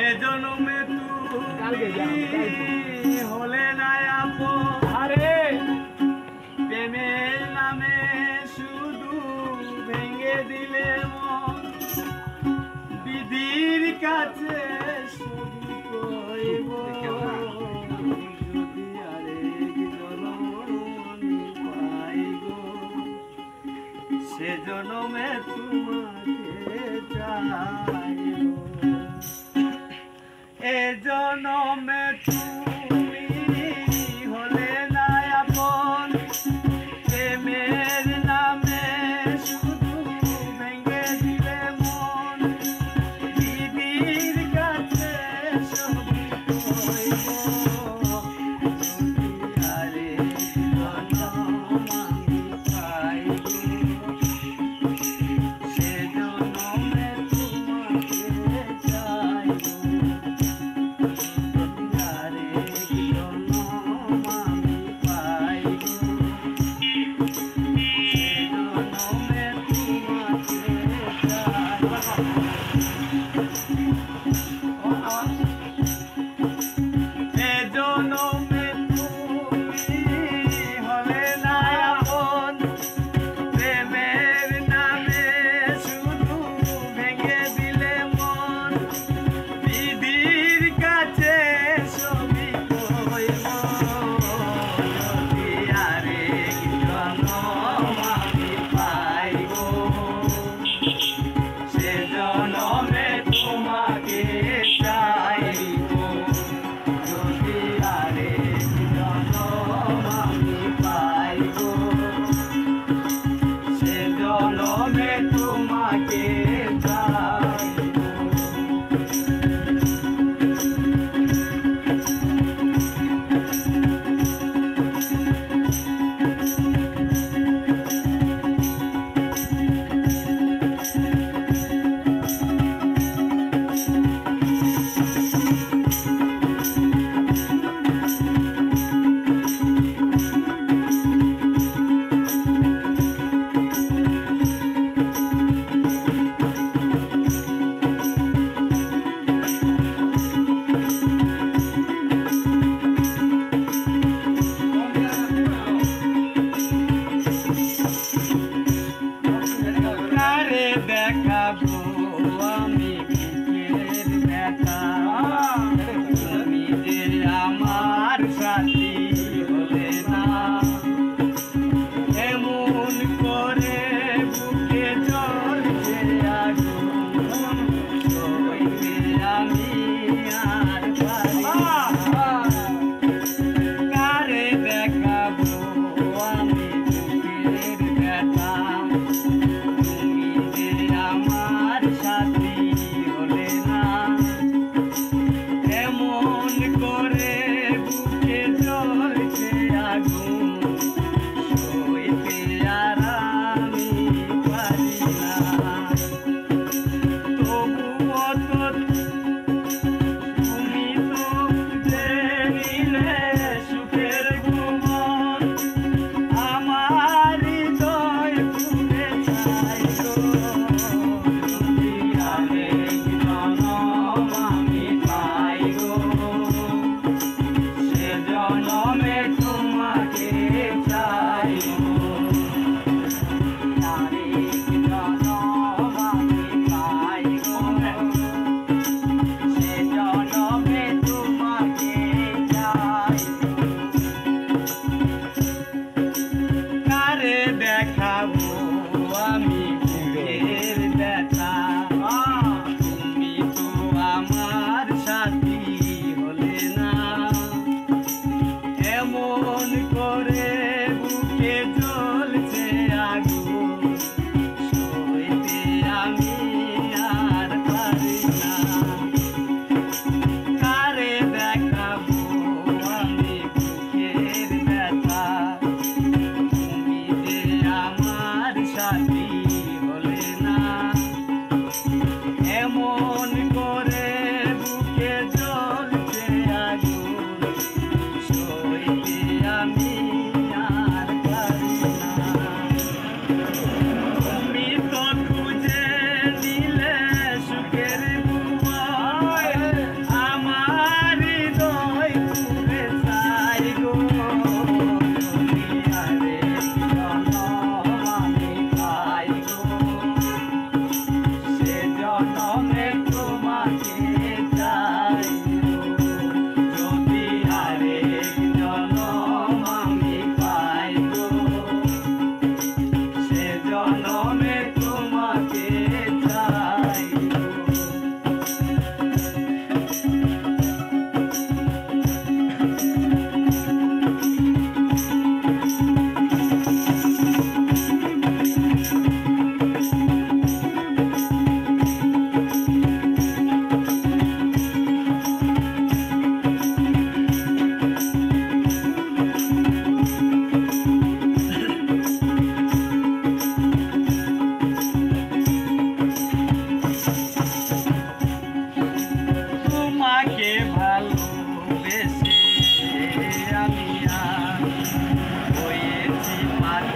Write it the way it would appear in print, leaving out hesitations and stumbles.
এ জন্মে তুমি হলে না আপন, আরে প্রেমের নামে শুধু ভেঙে দিলে মন, বিধির কাছে সবই কইব, যদি আরেক জনম আমি পাইব, সে জনমে তোমাকে চাইব। এ জনমে তুমি হলে না আপন, প্রেমের নামে শুধু ভেঙে দিলে মন, বিধির কাছে সবই কইব, যদি আরেক জনম আমি পাইব, সে জনমে তোমাকে চাইব, যদি আরেক জনম আমি পাইব, সে জনমে তোমাকে চাইব। এ জনমে তুমি হলে না আপন, প্রেমের নামে শুধু ভেঙে দিলে মন, বিধির কাছে সবই কইব, যদি আরেক জনম আমি পাইব, সে জনমে তোমাকে চাইব, যদি আরেক জনম আমি পাইব, সে জনমে তোমাকে চাইব। কারে দেখাবো আমি বুকের ব্যথা, তুমি যে আমার সাথী হলে না, এমন করে বুকে জ্বলছে আগুন, সইতে আমি আর পারি না। কারে দেখাবো আমি বুকের ব্যথা, তুমি যে আমার সাথী হলে না, এমন করে বুকে জ্বলছে আগুন, সইতে আর আমি পারি না। তবুও তো তুমি তো জেনিলে সুখের ঘুমন, আমার হৃদয় পুড়ে ছাইগো, যদি আরেক জনম আমি পাইব, সে জনমে তোমাকে চাইব, আরেক জনম আমি পাইব, সে জনমে তোমাকে চাইব। কারে দেখাবো আমি বুকের ব্যথা, তুমি তো আমার সাথী হলে না, এমন করে বুকে জ্বলছে আগুন, সইতে আমি আর পারি না। কারে দেখাবো আমি বুকের ব্যথা, তুমি যে আমার সাথী হলে না, এমন করে বুকে জ্বলছে আগুন, সইতে আমি আর পারি না। তুমি তো খুঁজে নিলে সুখের ঘুমায়, দেশে আমি আর হয়েছি পাগল